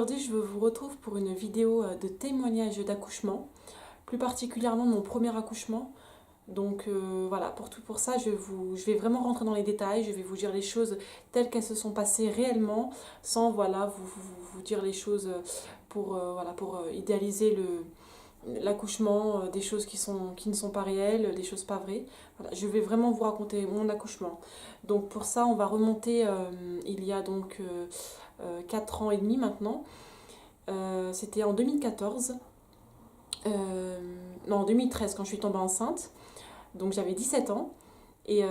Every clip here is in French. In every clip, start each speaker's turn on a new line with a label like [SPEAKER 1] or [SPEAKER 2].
[SPEAKER 1] Aujourd'hui, je vous retrouve pour une vidéo de témoignage d'accouchement, plus particulièrement de mon premier accouchement. Donc voilà, pour ça, je vais vraiment rentrer dans les détails, je vais vous dire les choses telles qu'elles se sont passées réellement, sans voilà, vous dire les choses pour idéaliser l'accouchement, des choses qui ne sont pas réelles, des choses pas vraies. Voilà, je vais vraiment vous raconter mon accouchement. Donc pour ça, on va remonter il y a donc 4 ans et demi maintenant. C'était en 2014, non en 2013 quand je suis tombée enceinte. Donc j'avais 17 ans. Et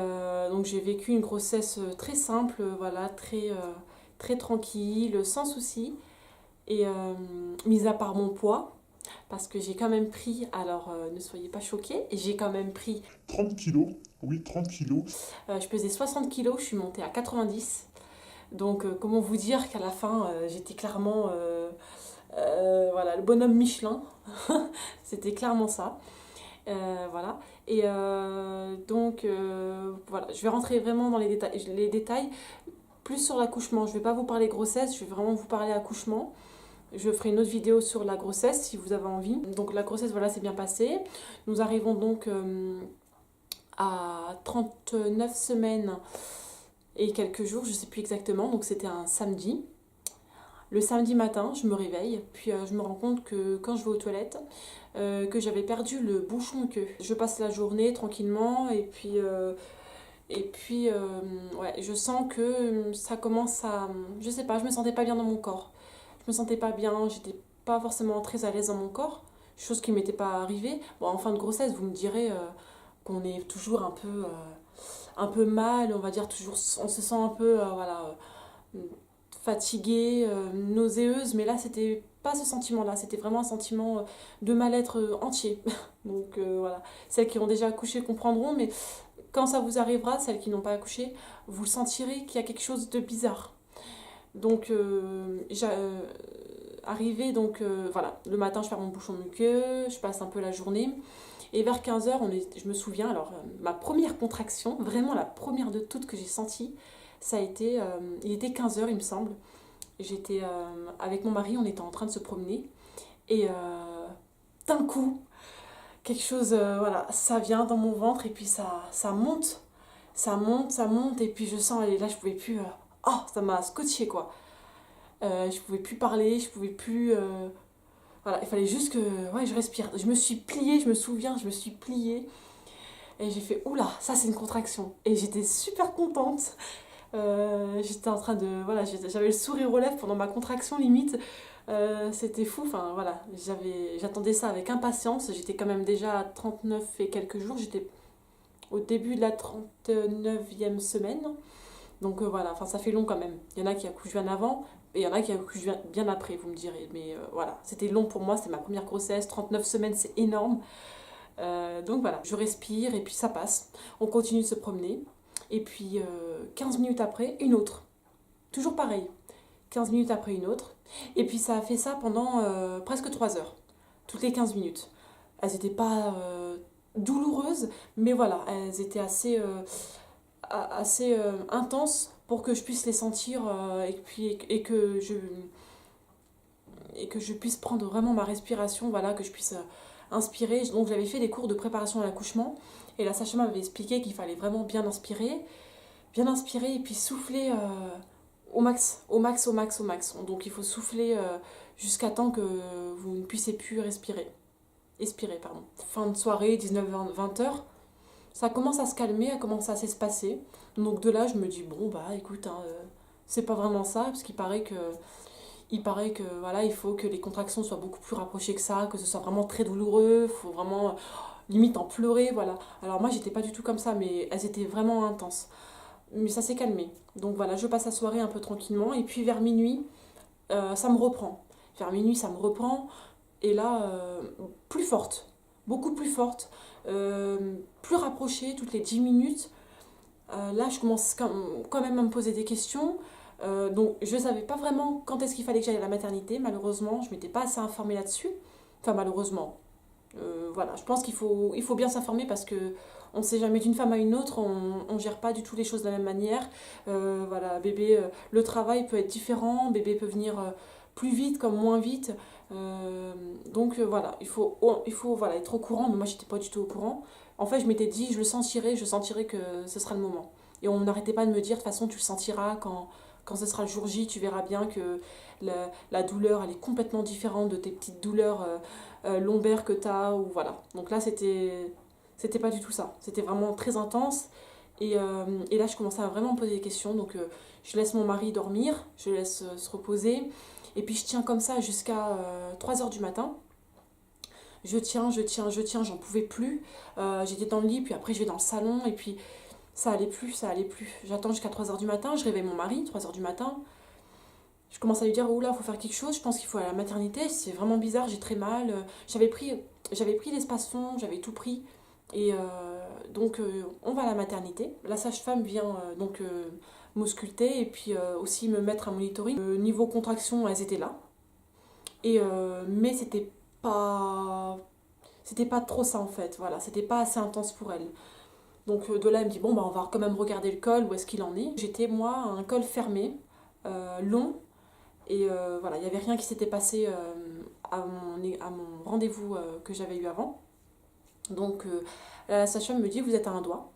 [SPEAKER 1] donc j'ai vécu une grossesse très simple, voilà, très tranquille, sans souci. Et mis à part mon poids, parce que j'ai quand même pris, alors ne soyez pas choqués, j'ai quand même pris
[SPEAKER 2] 30 kilos, oui, 30 kilos.
[SPEAKER 1] je pesais 60 kilos, je suis montée à 90. Donc comment vous dire qu'à la fin j'étais clairement voilà, le bonhomme Michelin. C'était clairement ça. Voilà. Et voilà, je vais rentrer vraiment dans les détails plus sur l'accouchement. Je ne vais pas vous parler grossesse, je vais vraiment vous parler accouchement. Je ferai une autre vidéo sur la grossesse si vous avez envie. Donc la grossesse, voilà, c'est bien passé. Nous arrivons donc à 39 semaines et quelques jours, je ne sais plus exactement. Donc c'était un samedi. Le samedi matin, je me réveille, puis je me rends compte que quand je vais aux toilettes, que j'avais perdu le bouchon queue. Je passe la journée tranquillement ouais, je sens que ça commence à... Je sais pas, je me sentais pas bien dans mon corps. Je me sentais pas bien, j'étais pas forcément très à l'aise dans mon corps, chose qui m'était pas arrivée. Bon, en fin de grossesse, vous me direz qu'on est toujours un peu mal, on va dire toujours, on se sent un peu, voilà, fatiguée, nauséeuse, mais là c'était pas ce sentiment-là, c'était vraiment un sentiment de mal-être entier. Donc voilà, celles qui ont déjà accouché comprendront, mais quand ça vous arrivera, celles qui n'ont pas accouché, vous sentirez qu'il y a quelque chose de bizarre. Donc arrivé, donc voilà, le matin je ferme mon bouchon muqueux, je passe un peu la journée, et vers 15h, je me souviens, alors ma première contraction, vraiment la première de toutes que j'ai sentie, ça a été, il était 15h il me semble, j'étais avec mon mari, on était en train de se promener, et d'un coup, quelque chose, voilà, ça vient dans mon ventre, et puis ça monte, ça monte, et puis je sens, et là je pouvais plus, oh, ça m'a scotché quoi. Je pouvais plus parler, je pouvais plus, voilà, il fallait juste que, ouais, je respire. Je me suis pliée, je me souviens, je me suis pliée, et j'ai fait, oula, ça c'est une contraction, et j'étais super contente. J'étais en train de, voilà, j'avais le sourire aux lèvres pendant ma contraction limite. C'était fou, enfin voilà, j'attendais ça avec impatience. J'étais quand même déjà à 39 et quelques jours, j'étais au début de la 39e semaine. Donc voilà, enfin ça fait long quand même. Il y en a qui accouchent bien avant et il y en a qui accouchent bien après, vous me direz. Mais voilà, c'était long pour moi, c'était ma première grossesse, 39 semaines c'est énorme. Donc voilà, je respire et puis ça passe. On continue de se promener. Et puis 15 minutes après, une autre. Toujours pareil. 15 minutes après une autre. Et puis ça a fait ça pendant presque 3 heures. Toutes les 15 minutes. Elles n'étaient pas douloureuses, mais voilà, elles étaient assez intenses pour que je puisse les sentir et que je puisse prendre vraiment ma respiration, voilà, que je puisse inspirer. Donc j'avais fait des cours de préparation à l'accouchement et la sage-femme m'avait expliqué qu'il fallait vraiment bien inspirer et puis souffler au max, au max, au max, au max. Donc il faut souffler jusqu'à temps que vous ne puissiez plus expirer, pardon. Fin de soirée, 19-20 heures, ça commence à se calmer, ça commence à s'espacer. Donc de là, je me dis, bon, bah écoute, hein, c'est pas vraiment ça, parce il paraît que voilà, il faut que les contractions soient beaucoup plus rapprochées que ça, que ce soit vraiment très douloureux, il faut vraiment limite en pleurer, voilà. Alors moi, j'étais pas du tout comme ça, mais elles étaient vraiment intenses. Mais ça s'est calmé. Donc voilà, je passe la soirée un peu tranquillement, et puis vers minuit, ça me reprend. Vers minuit, ça me reprend, et là, plus forte, beaucoup plus forte, plus rapprochée, toutes les 10 minutes. Là, je commence quand même à me poser des questions. Donc, je ne savais pas vraiment quand est-ce qu'il fallait que j'aille à la maternité. Malheureusement, je ne m'étais pas assez informée là-dessus. Enfin, malheureusement. Voilà, je pense il faut bien s'informer parce que on ne sait jamais d'une femme à une autre, on ne gère pas du tout les choses de la même manière. Voilà, bébé, le travail peut être différent, bébé peut venir plus vite comme moins vite. Donc voilà, il faut voilà, être au courant, mais moi j'étais pas du tout au courant. En fait, je m'étais dit, je sentirai que ce sera le moment. Et on n'arrêtait pas de me dire, de toute façon, tu le sentiras quand ce sera le jour J, tu verras bien que la douleur, elle est complètement différente de tes petites douleurs lombaires que tu as, ou voilà. Donc là, c'était pas du tout ça. C'était vraiment très intense. Et là, je commençais à vraiment me poser des questions. Donc, je laisse mon mari dormir, je laisse se reposer. Et puis, je tiens comme ça jusqu'à 3 heures du matin. Je tiens, j'en pouvais plus. J'étais dans le lit, puis après, je vais dans le salon. Et puis, ça allait plus, ça allait plus. J'attends jusqu'à 3 heures du matin. Je réveille mon mari, 3 heures du matin. Je commence à lui dire, oula, il faut faire quelque chose. Je pense qu'il faut aller à la maternité. C'est vraiment bizarre, j'ai très mal. J'avais pris l'espace-fond, j'avais tout pris. Et donc, on va à la maternité. La sage-femme vient m'ausculter et puis aussi me mettre un monitoring. Niveau contraction, elles étaient là. Mais c'était pas trop ça en fait. Voilà, c'était pas assez intense pour elle. Donc de là, elle me dit bon, bah, on va quand même regarder le col, où est-ce qu'il en est. J'étais moi à un col fermé, long. Et voilà, il n'y avait rien qui s'était passé à mon rendez-vous que j'avais eu avant. Donc la sage-femme me dit vous êtes à un doigt.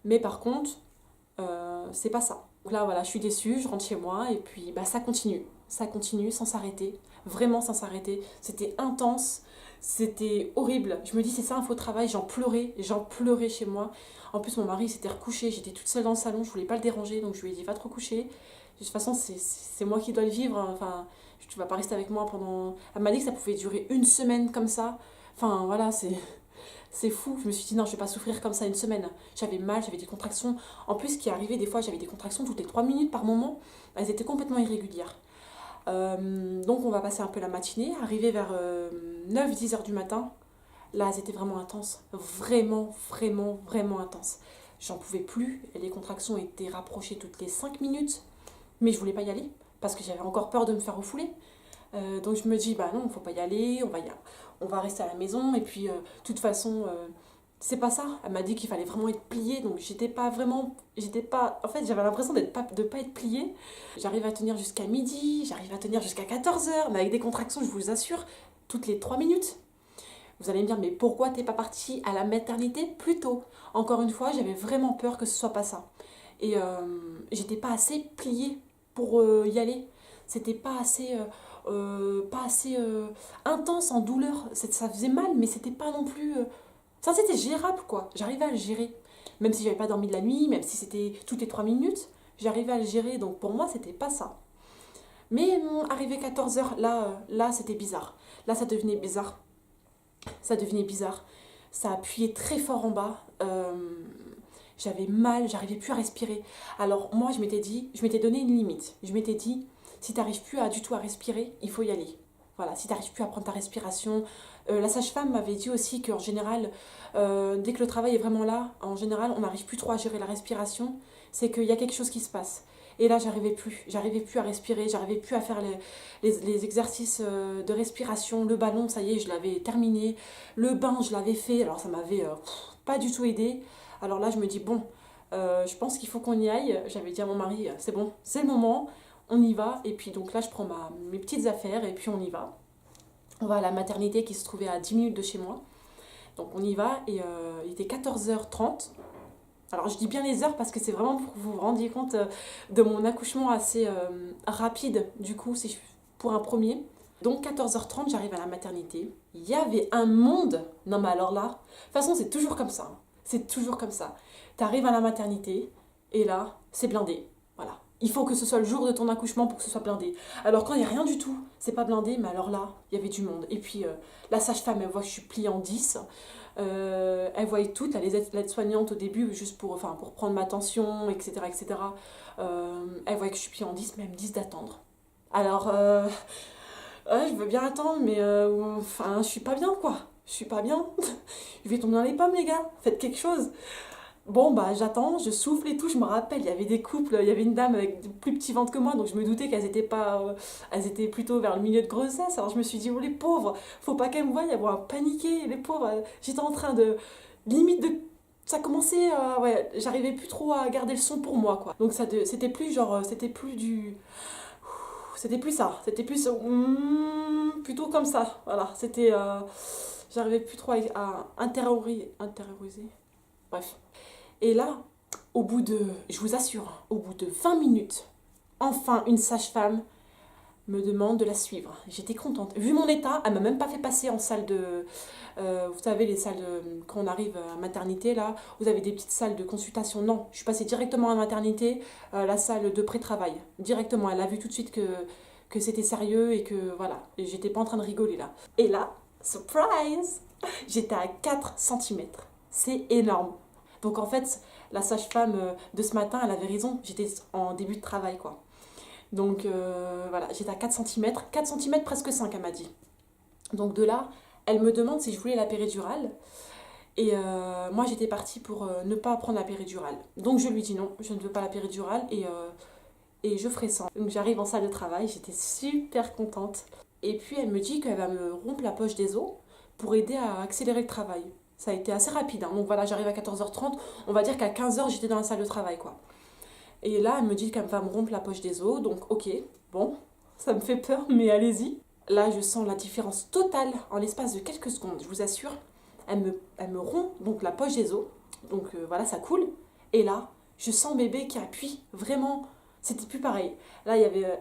[SPEAKER 1] Mais par contre, c'est pas ça. Donc là, voilà, je suis déçue, je rentre chez moi et puis bah, ça continue. Ça continue sans s'arrêter. Vraiment sans s'arrêter. C'était intense. C'était horrible. Je me dis, c'est ça un faux travail. J'en pleurais chez moi. En plus, mon mari s'était recouché. J'étais toute seule dans le salon. Je voulais pas le déranger. Donc, je lui ai dit, va te recoucher. De toute façon, c'est moi qui dois le vivre. Enfin, tu vas pas rester avec moi pendant. Elle m'a dit que ça pouvait durer une semaine comme ça. Enfin, voilà, c'est fou. Je me suis dit, non, je vais pas souffrir comme ça une semaine. J'avais mal, j'avais des contractions. En plus, ce qui arrivait, des fois, j'avais des contractions toutes les 3 minutes par moment. Elles étaient complètement irrégulières. Donc, on va passer un peu la matinée. Arrivé vers 9-10 heures du matin, là, elles étaient vraiment intenses. Vraiment, vraiment, vraiment intenses. J'en pouvais plus. Les contractions étaient rapprochées toutes les 5 minutes. Mais je voulais pas y aller parce que j'avais encore peur de me faire refouler. Donc je me dis, bah non, faut pas y aller, on va rester à la maison. Et puis, de toute façon, c'est pas ça. Elle m'a dit qu'il fallait vraiment être pliée. Donc en fait, j'avais l'impression de pas être pliée. J'arrive à tenir jusqu'à midi, j'arrive à tenir jusqu'à 14 heures, mais avec des contractions, je vous assure, toutes les 3 minutes. Vous allez me dire, mais pourquoi t'es pas partie à la maternité plus tôt? Encore une fois, j'avais vraiment peur que ce soit pas ça. Et j'étais pas assez pliée pour y aller. C'était pas assez intense en douleur. Ça faisait mal, mais c'était pas non plus. Ça, c'était gérable, quoi. J'arrivais à le gérer. Même si j'avais pas dormi de la nuit, même si c'était toutes les 3 minutes, j'arrivais à le gérer. Donc pour moi, c'était pas ça. Mais arrivé 14 heures, là, c'était bizarre. Là, ça devenait bizarre. Ça devenait bizarre. Ça appuyait très fort en bas. J'avais mal, j'arrivais plus à respirer. Alors moi, je m'étais donné une limite. Je m'étais dit, si tu n'arrives plus du tout à respirer, il faut y aller. Voilà, si tu n'arrives plus à prendre ta respiration. La sage-femme m'avait dit aussi qu'en général, dès que le travail est vraiment là, en général, on n'arrive plus trop à gérer la respiration. C'est qu'il y a quelque chose qui se passe. Et là, j'arrivais plus à respirer, j'arrivais plus à faire les exercices de respiration. Le ballon, ça y est, je l'avais terminé. Le bain, je l'avais fait. Alors, ça m'avait pas du tout aidé. Alors là, je me dis, bon, je pense qu'il faut qu'on y aille. J'avais dit à mon mari, c'est bon, c'est le moment, on y va. Et puis, donc là, je prends mes petites affaires et puis on y va. On va à la maternité qui se trouvait à 10 minutes de chez moi. Donc, on y va et il était 14h30. Alors je dis bien les heures parce que c'est vraiment pour que vous vous rendiez compte de mon accouchement assez rapide, du coup, c'est pour un premier. Donc 14h30, j'arrive à la maternité. Il y avait un monde. Non mais alors là, de toute façon c'est toujours comme ça. C'est toujours comme ça. Tu arrives à la maternité et là, c'est blindé. Voilà. Il faut que ce soit le jour de ton accouchement pour que ce soit blindé. Alors quand il n'y a rien du tout, c'est pas blindé, mais alors là, il y avait du monde. Et puis la sage-femme, elle voit que je suis pliée en 10. Elle voyait toutes, les aides-soignantes au début, juste pour prendre ma tension, etc. etc. Elle voyait que je suis pliée en 10, même 10 d'attendre. Alors, ouais, je veux bien attendre, mais je suis pas bien, quoi. Je suis pas bien. Je vais tomber dans les pommes, les gars. Faites quelque chose. Bon, bah j'attends, je souffle et tout. Je me rappelle, il y avait des couples, il y avait une dame avec de plus petit ventre que moi, donc je me doutais qu'elles étaient pas, elles étaient plutôt vers le milieu de grossesse. Alors je me suis dit, oh les pauvres, faut pas qu'elles me voient, elles vont paniquer, les pauvres. J'étais en train de, limite de, ça commençait, ouais, j'arrivais plus trop à garder le son pour moi, quoi. Donc c'était plus genre, c'était plus du, c'était plus ça. C'était plus plutôt comme ça. Voilà, c'était... j'arrivais plus trop à intérioriser. Bref. Et là, je vous assure, au bout de 20 minutes, enfin une sage-femme me demande de la suivre. J'étais contente. Vu mon état, elle m'a même pas fait passer en salle de... vous savez, les salles quand on arrive à maternité, là, vous avez des petites salles de consultation. Non, je suis passée directement à la maternité, la salle de pré-travail. Directement, elle a vu tout de suite que c'était sérieux et que, voilà, j'étais pas en train de rigoler, là. Et là, surprise, j'étais à 4 centimètres. C'est énorme. Donc, en fait, la sage-femme de ce matin, elle avait raison. J'étais en début de travail, quoi. Donc voilà, j'étais à 4 centimètres. 4 centimètres, presque 5, elle m'a dit. Donc de là, elle me demande si je voulais la péridurale. Et moi, j'étais partie pour ne pas prendre la péridurale. Donc je lui dis non, je ne veux pas la péridurale et je ferai sans. Donc j'arrive en salle de travail, j'étais super contente. Et puis elle me dit qu'elle va me rompre la poche des os pour aider à accélérer le travail. Ça a été assez rapide, hein. Donc voilà, j'arrive à 14h30. On va dire qu'à 15h, j'étais dans la salle de travail, quoi. Et là, elle me dit qu'elle va me rompre la poche des os. Donc, ok, bon, ça me fait peur, mais allez-y. Là, je sens la différence totale en l'espace de quelques secondes, je vous assure. Elle me rompt donc la poche des os. Donc, voilà, ça coule. Et là, je sens bébé qui appuie. Vraiment, c'était plus pareil. Là,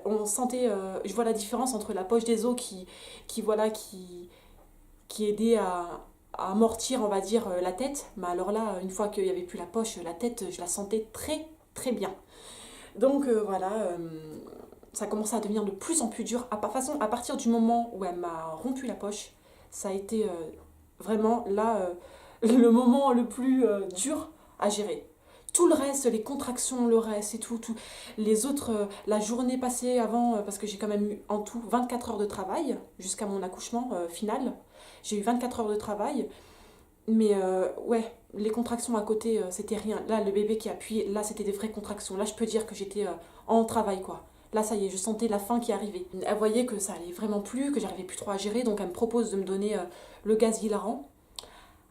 [SPEAKER 1] on sentait... je vois la différence entre la poche des os qui aidait à amortir, on va dire, la tête. Mais alors là, une fois qu'il n'y avait plus la poche, la tête, je la sentais très, très bien. Donc voilà, ça commençait à devenir de plus en plus dur. À partir du moment où elle m'a rompu la poche, ça a été vraiment là le moment le plus dur à gérer. Tout le reste, les contractions, le reste et tout les autres, la journée passée avant, parce que j'ai quand même eu en tout 24 heures de travail jusqu'à mon accouchement final. J'ai eu 24 heures de travail. Mais ouais, les contractions à côté, c'était rien. Là, le bébé qui appuie, là, c'était des vraies contractions. Là, je peux dire que j'étais en travail, quoi. Là, ça y est, je sentais la fin qui arrivait. Elle voyait que ça allait vraiment plus, que j'arrivais plus trop à gérer, donc elle me propose de me donner le gaz hilarant.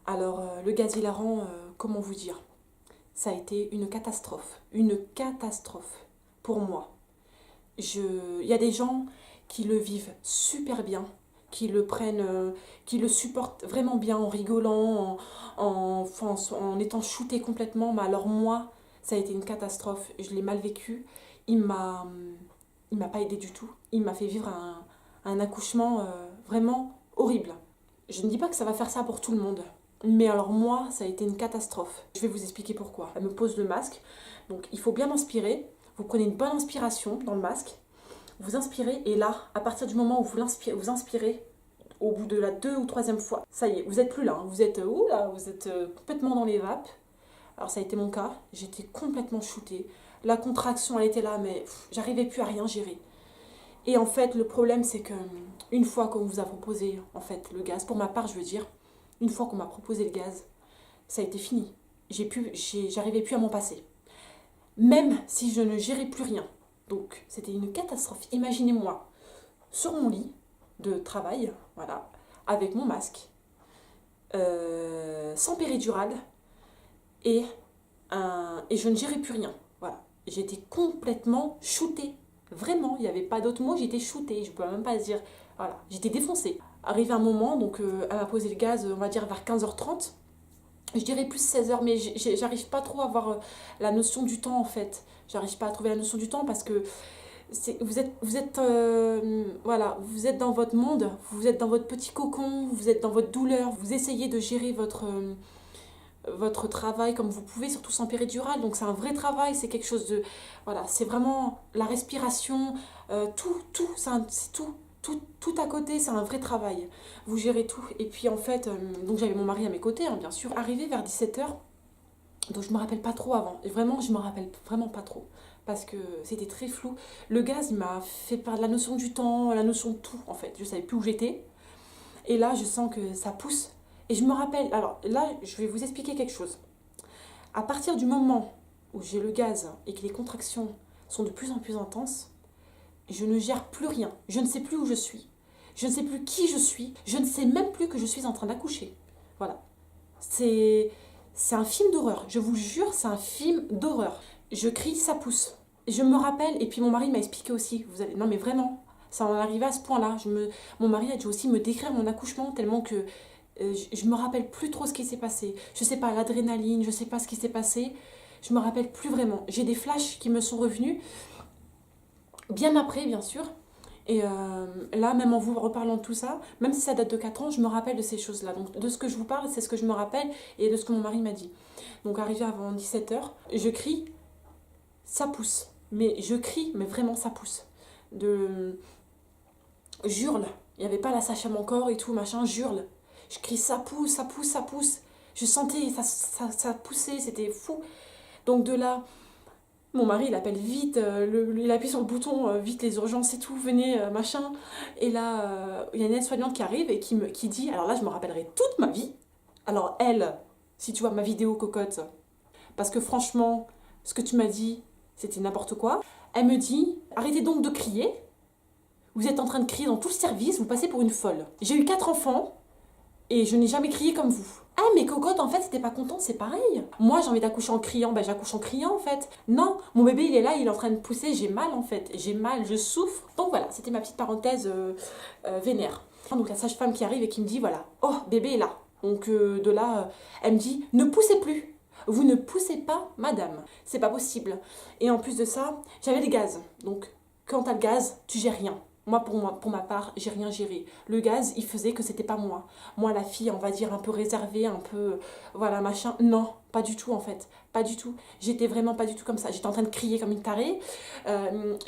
[SPEAKER 1] Alors, le gaz hilarant, comment vous dire? Ça a été une catastrophe. Une catastrophe pour moi. Il y a des gens qui le vivent super bien, qui le prennent, qui le supportent vraiment bien en rigolant, en étant shooté complètement. Mais alors moi, ça a été une catastrophe. Je l'ai mal vécu. Il m'a pas aidé du tout. Il m'a fait vivre un accouchement vraiment horrible. Je ne dis pas que ça va faire ça pour tout le monde. Mais alors moi, ça a été une catastrophe. Je vais vous expliquer pourquoi. Elle me pose le masque. Donc il faut bien inspirer. Vous prenez une bonne inspiration dans le masque. Vous inspirez et là, à partir du moment où vous inspirez, au bout de la 2e ou 3e fois, ça y est, vous n'êtes plus là, hein. Vous êtes complètement dans les vapes. Alors ça a été mon cas, j'étais complètement shootée. La contraction, elle était là, mais j'arrivais plus à rien gérer. Et en fait, le problème, c'est que une fois qu'on vous a proposé en fait le gaz, pour ma part, je veux dire, une fois qu'on m'a proposé le gaz, ça a été fini. J'arrivais plus à m'en passer. Même si je ne gérais plus rien. Donc, c'était une catastrophe. Imaginez-moi, sur mon lit de travail, voilà, avec mon masque, sans péridurale, et je ne gérais plus rien. Voilà. J'étais complètement shootée. Vraiment, il n'y avait pas d'autre mot, j'étais shootée. Je ne peux même pas dire. Voilà, j'étais défoncée. Arrivé un moment, donc elle m'a posé le gaz, on va dire vers 15h30. Je dirais plus 16h, mais j'arrive pas trop à avoir la notion du temps en fait. J'arrive pas à trouver la notion du temps parce que vous êtes voilà, vous êtes dans votre monde, vous êtes dans votre petit cocon, vous êtes dans votre douleur, vous essayez de gérer votre travail comme vous pouvez, surtout sans péridurale. Donc c'est un vrai travail, c'est quelque chose de... Voilà, c'est vraiment la respiration, c'est tout à côté, c'est un vrai travail. Vous gérez tout. Et puis en fait, donc j'avais mon mari à mes côtés, hein, bien sûr. Arrivé vers 17h, donc je me rappelle pas trop avant. Et vraiment, je me rappelle vraiment pas trop. Parce que c'était très flou. Le gaz, il m'a fait perdre la notion du temps, la notion de tout, en fait. Je savais plus où j'étais. Et là, je sens que ça pousse. Et je me rappelle... Alors là, je vais vous expliquer quelque chose. À partir du moment où j'ai le gaz et que les contractions sont de plus en plus intenses, je ne gère plus rien. Je ne sais plus où je suis. Je ne sais plus qui je suis. Je ne sais même plus que je suis en train d'accoucher. Voilà. C'est un film d'horreur. Je vous jure, c'est un film d'horreur. Je crie, ça pousse. Je me rappelle, et puis mon mari m'a expliqué aussi. Non mais vraiment, Ça en arrivait à ce point-là. Mon mari a dû aussi me décrire mon accouchement tellement que je me rappelle plus trop ce qui s'est passé. Je sais pas, l'adrénaline, je sais pas ce qui s'est passé. Je me rappelle plus vraiment. J'ai des flashs qui me sont revenus, bien après, bien sûr. Et là, même en vous reparlant de tout ça, même si ça date de 4 ans, je me rappelle de ces choses-là. Donc, de ce que je vous parle, c'est ce que je me rappelle et de ce que mon mari m'a dit. Donc, arrivé avant 17h, je crie, ça pousse. Mais je crie, mais vraiment, ça pousse. J'hurle. Il n'y avait pas la sage-femme encore et tout, machin, j'hurle. Je crie, ça pousse, ça pousse, ça pousse. Je sentais, ça poussait, c'était fou. Donc, de là... Mon mari, il appelle vite, il appuie sur le bouton, vite les urgences et tout, venez, machin. Et là, il y a une aide-soignante qui arrive et qui dit, alors là, je me rappellerai toute ma vie. Alors elle, si tu vois ma vidéo cocotte, parce que franchement, ce que tu m'as dit, c'était n'importe quoi. Elle me dit, arrêtez donc de crier. Vous êtes en train de crier dans tout le service, vous passez pour une folle. J'ai eu 4 enfants et je n'ai jamais crié comme vous. Ah mais cocotte, en fait, si t'es pas contente, c'est pareil. Moi, j'ai envie d'accoucher en criant, ben j'accouche en criant en fait. Non, mon bébé, il est là, il est en train de pousser, j'ai mal en fait. J'ai mal, je souffre. Donc voilà, c'était ma petite parenthèse vénère. Donc la sage-femme qui arrive et qui me dit, voilà, oh, bébé est là. Donc de là, elle me dit, ne poussez plus. Vous ne poussez pas, madame. C'est pas possible. Et en plus de ça, j'avais des gaz. Donc quand t'as le gaz, tu gères rien. Moi, pour ma part, j'ai rien géré. Le gaz, il faisait que c'était pas moi. Moi, la fille, on va dire, un peu réservée, un peu... Voilà, machin. Non, pas du tout, en fait. Pas du tout. J'étais vraiment pas du tout comme ça. J'étais en train de crier comme une tarée.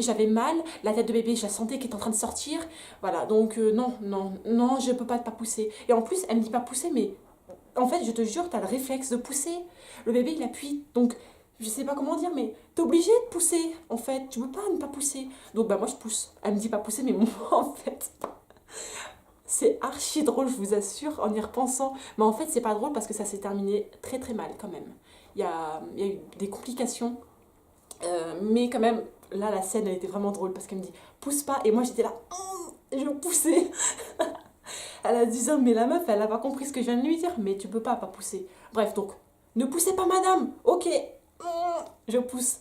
[SPEAKER 1] J'avais mal. La tête de bébé, je la sentais qui était en train de sortir. Voilà, donc non, non, non, je peux pas pousser. Et en plus, elle me dit pas pousser, mais... En fait, je te jure, t'as le réflexe de pousser. Le bébé, il appuie. Donc... Je sais pas comment dire, mais t'es obligé de pousser, en fait. Tu peux pas ne pas pousser. Donc, bah, moi, je pousse. Elle me dit pas pousser, mais moi, en fait, c'est archi drôle, je vous assure, en y repensant. Mais en fait, c'est pas drôle parce que ça s'est terminé très, très mal, quand même. Il y a eu des complications. Mais quand même, là, la scène, elle était vraiment drôle parce qu'elle me dit, pousse pas. Et moi, j'étais là, je poussais. Elle a dit, mais la meuf, elle a pas compris ce que je viens de lui dire. Mais tu peux pas pousser. Bref, donc, ne poussez pas, madame. Ok. Je pousse.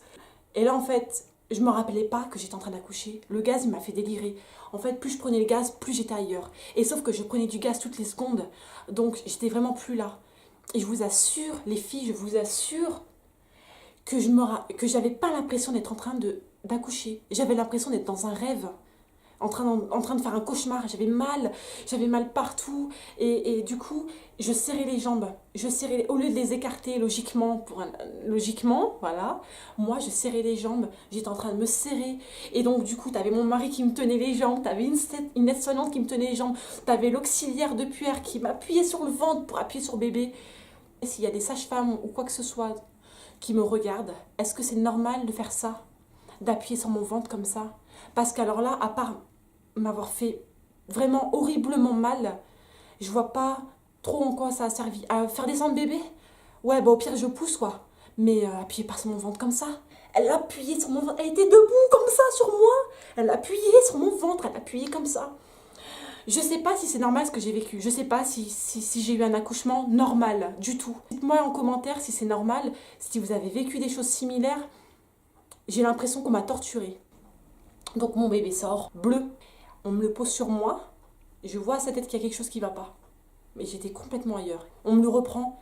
[SPEAKER 1] Et là, en fait, je me rappelais pas que j'étais en train d'accoucher. Le gaz, il m'a fait délirer. En fait, plus je prenais le gaz, plus j'étais ailleurs. Et sauf que je prenais du gaz toutes les secondes. Donc, j'étais vraiment plus là. Et je vous assure, les filles, je vous assure que j'avais pas l'impression d'être en train d'accoucher. J'avais l'impression d'être dans un rêve. En train de faire un cauchemar, j'avais mal partout et du coup je serrais les jambes, au lieu de les écarter logiquement, voilà, moi je serrais les jambes, j'étais en train de me serrer et donc du coup t'avais mon mari qui me tenait les jambes, t'avais une aide-soignante qui me tenait les jambes, t'avais l'auxiliaire de puère qui m'appuyait sur le ventre pour appuyer sur bébé. Et s'il y a des sages-femmes ou quoi que ce soit qui me regardent, est-ce que c'est normal de faire ça, d'appuyer sur mon ventre comme ça? Parce qu'alors là, à part m'avoir fait vraiment horriblement mal, je vois pas trop en quoi ça a servi. À faire descendre bébé? Ouais, bah au pire je pousse quoi. Mais appuyer par sur mon ventre comme ça. Elle appuyait sur mon ventre, elle était debout comme ça sur moi. Elle appuyait sur mon ventre, elle appuyait comme ça. Je sais pas si c'est normal ce que j'ai vécu. Je sais pas si j'ai eu un accouchement normal du tout. Dites-moi en commentaire si c'est normal, si vous avez vécu des choses similaires. J'ai l'impression qu'on m'a torturée. Donc mon bébé sort, bleu. On me le pose sur moi. Je vois à sa tête qu'il y a quelque chose qui va pas. Mais j'étais complètement ailleurs. On me le reprend.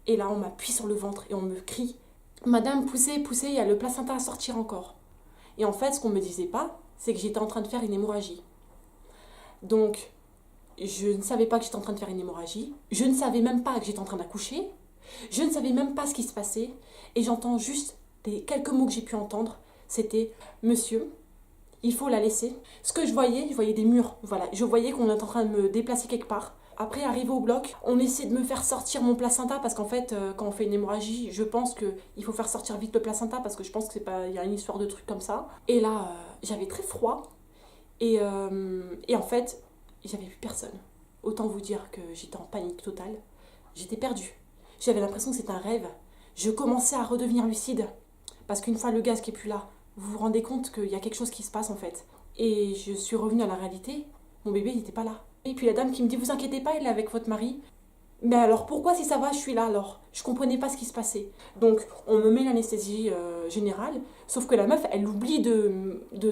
[SPEAKER 1] Et là, on m'appuie sur le ventre et on me crie, madame, poussez, poussez, il y a le placenta à sortir encore. Et en fait, ce qu'on me disait pas, c'est que j'étais en train de faire une hémorragie. Donc, je ne savais pas que j'étais en train de faire une hémorragie. Je ne savais même pas que j'étais en train d'accoucher. Je ne savais même pas ce qui se passait. Et j'entends juste quelques mots que j'ai pu entendre. C'était, monsieur, il faut la laisser. Ce que je voyais des murs. Voilà, je voyais qu'on était en train de me déplacer quelque part. Après, arrivé au bloc, on essaie de me faire sortir mon placenta parce qu'en fait, quand on fait une hémorragie, je pense qu'il faut faire sortir vite le placenta parce que je pense que c'est pas, il y a une histoire de truc comme ça. Et là, j'avais très froid et en fait, j'avais plus personne. Autant vous dire que j'étais en panique totale. J'étais perdue. J'avais l'impression que c'était un rêve. Je commençais à redevenir lucide parce qu'une fois le gaz qui est plus là, vous vous rendez compte qu'il y a quelque chose qui se passe en fait. Et je suis revenue à la réalité. Mon bébé, il n'était pas là. Et puis la dame qui me dit, vous inquiétez pas, il est avec votre mari. Mais alors pourquoi si ça va, je suis là alors? Je comprenais pas ce qui se passait. Donc on me met l'anesthésie générale, sauf que la meuf, elle oublie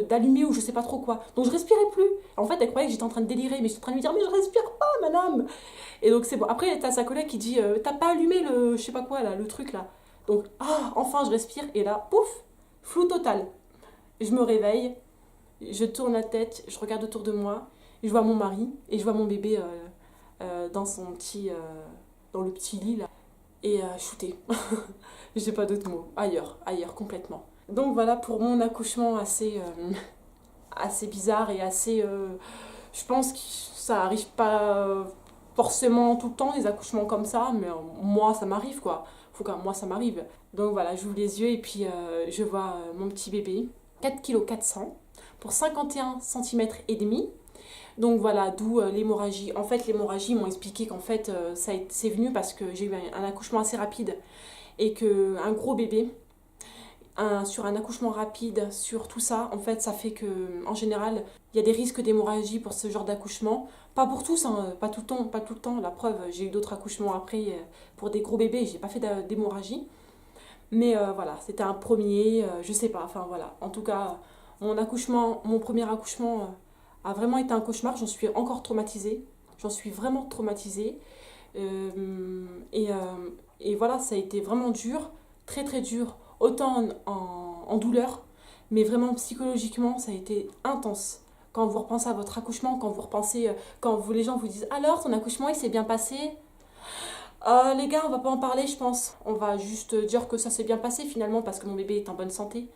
[SPEAKER 1] d'allumer ou je sais pas trop quoi. Donc je respirais plus. En fait, elle croyait que j'étais en train de délirer, mais j'étais en train de lui dire mais je respire pas, madame. Et donc c'est bon. Après, t'as sa collègue qui dit t'as pas allumé le je sais pas quoi là, le truc là. Donc enfin je respire et là, pouf, flou total. Je me réveille, je tourne la tête, je regarde autour de moi, je vois mon mari et je vois mon bébé dans dans le petit lit là, et shooté. J'ai pas d'autres mots. Ailleurs, complètement. Donc voilà pour mon accouchement assez bizarre et assez. Je pense que ça arrive pas forcément tout le temps, les accouchements comme ça, mais moi ça m'arrive quoi. Faut que moi ça m'arrive. Donc voilà, j'ouvre les yeux et puis je vois mon petit bébé, 4,4 kg pour 51 cm et demi. Donc voilà, d'où l'hémorragie. En fait, l'hémorragie, ils m'ont expliqué qu'en fait, c'est venu parce que j'ai eu un accouchement assez rapide et qu'un gros bébé, sur un accouchement rapide, sur tout ça, en fait, ça fait que, en général, il y a des risques d'hémorragie pour ce genre d'accouchement. Pas pour tous, hein, pas tout le temps, pas tout le temps. La preuve, j'ai eu d'autres accouchements après pour des gros bébés, j'ai pas fait d'hémorragie. Mais voilà, c'était un premier, je sais pas, enfin voilà. En tout cas, mon premier accouchement a vraiment été un cauchemar. J'en suis encore traumatisée. J'en suis vraiment traumatisée. Et, et voilà, ça a été vraiment dur, très très dur, autant en douleur, mais vraiment psychologiquement, ça a été intense. Quand vous repensez à votre accouchement, quand vous repensez, les gens vous disent alors ton accouchement il s'est bien passé. Les gars, on va pas en parler, je pense. On va juste dire que ça s'est bien passé finalement parce que mon bébé est en bonne santé.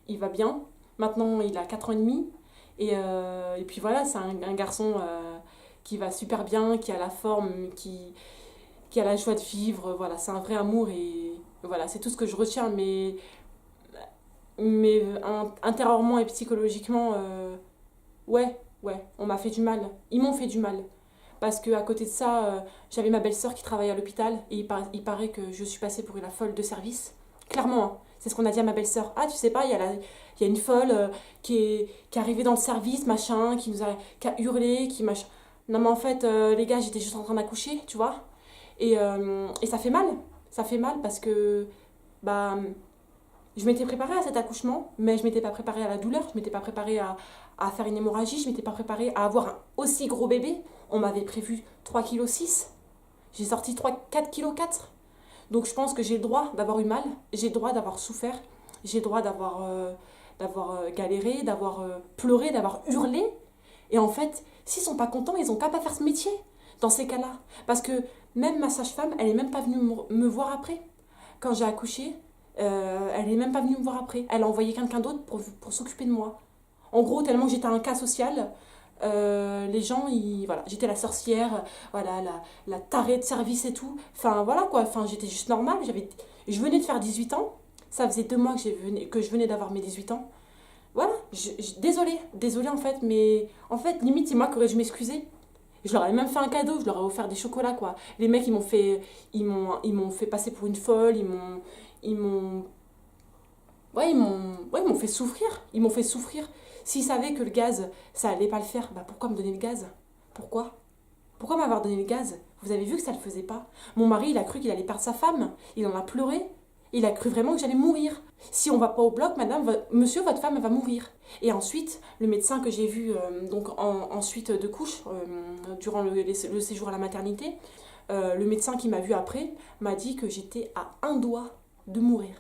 [SPEAKER 1] Il va bien. Maintenant, il a 4 ans et demi. Et puis voilà, c'est un garçon qui va super bien, qui a la forme, qui a la joie de vivre. Voilà, c'est un vrai amour et voilà, c'est tout ce que je retiens. Mais intérieurement et psychologiquement, ouais, on m'a fait du mal. Ils m'ont fait du mal. Parce qu'à côté de ça, j'avais ma belle-sœur qui travaillait à l'hôpital et il paraît que je suis passée pour une folle de service. Clairement, hein, c'est ce qu'on a dit à ma belle-sœur. Ah, tu sais pas, il y a une folle qui est arrivée dans le service, machin, qui a hurlé, qui machin. Non, mais en fait, les gars, j'étais juste en train d'accoucher, tu vois. Et ça fait mal. Ça fait mal parce que bah, je m'étais préparée à cet accouchement, mais je m'étais pas préparée à la douleur, je m'étais pas préparée à faire une hémorragie, je m'étais pas préparée à avoir un aussi gros bébé. On m'avait prévu 3,6 kg. J'ai sorti 4,4 kg. Donc je pense que j'ai le droit d'avoir eu mal, j'ai le droit d'avoir souffert, j'ai le droit d'avoir galéré, d'avoir pleuré, d'avoir hurlé. Et en fait, s'ils sont pas contents, ils ont qu'à pas faire ce métier dans ces cas-là. Parce que même ma sage-femme, elle est même pas venue me voir après. Quand j'ai accouché, elle est même pas venue me voir après. Elle a envoyé quelqu'un d'autre pour s'occuper de moi. En gros, tellement que j'étais un cas social, les gens, voilà, j'étais la sorcière, voilà, la tarée de service et tout. Enfin, voilà quoi, enfin, j'étais juste normale. Je venais de faire 18 ans. Ça faisait 2 mois que je venais d'avoir mes 18 ans. Voilà, désolée en fait, mais en fait, limite, c'est moi qui aurais dû m'excuser. Je leur ai même fait un cadeau, je leur ai offert des chocolats quoi. Les mecs, ils m'ont fait passer pour une folle, ils m'ont, ouais, ils m'ont fait souffrir. Ils m'ont fait souffrir. S'ils savaient que le gaz, ça allait pas le faire, bah pourquoi me donner le gaz? Pourquoi? Pourquoi m'avoir donné le gaz? Vous avez vu que ça le faisait pas. Mon mari, il a cru qu'il allait perdre sa femme. Il en a pleuré. Il a cru vraiment que j'allais mourir. Si on va pas au bloc, madame, monsieur, votre femme, elle va mourir. Et ensuite, le médecin que j'ai vu ensuite de couche, durant le séjour à la maternité, le médecin qui m'a vu après m'a dit que j'étais à un doigt de mourir.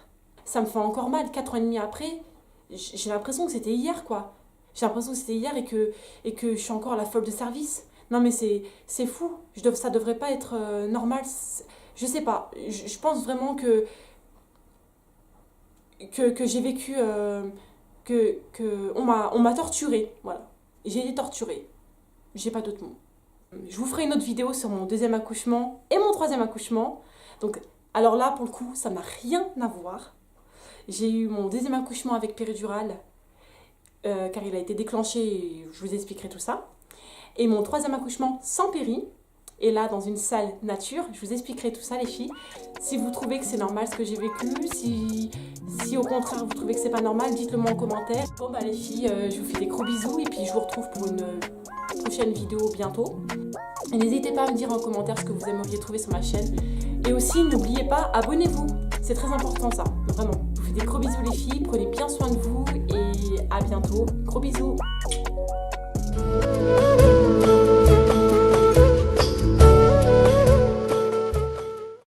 [SPEAKER 1] Ça me fait encore mal, 4 ans et demi après, j'ai l'impression que c'était hier, quoi. J'ai l'impression que c'était hier et que je suis encore la folle de service. Non mais c'est fou, ça devrait pas être normal. Je sais pas, je pense vraiment que j'ai vécu, on m'a torturée, voilà. J'ai été torturée, j'ai pas d'autres mots. Je vous ferai une autre vidéo sur mon deuxième accouchement et mon troisième accouchement. Donc, alors là, pour le coup, ça n'a rien à voir. J'ai eu mon deuxième accouchement avec péridurale, car il a été déclenché, et je vous expliquerai tout ça. Et mon troisième accouchement sans péri, et là dans une salle nature, je vous expliquerai tout ça les filles. Si vous trouvez que c'est normal ce que j'ai vécu, si au contraire vous trouvez que c'est pas normal, dites-le moi en commentaire. Bon bah les filles, je vous fais des gros bisous et puis je vous retrouve pour une prochaine vidéo bientôt. Et n'hésitez pas à me dire en commentaire ce que vous aimeriez trouver sur ma chaîne. Et aussi, n'oubliez pas, abonnez-vous. C'est très important ça, vraiment. Je vous fais des gros bisous les filles, prenez bien soin de vous et à bientôt. Gros bisous.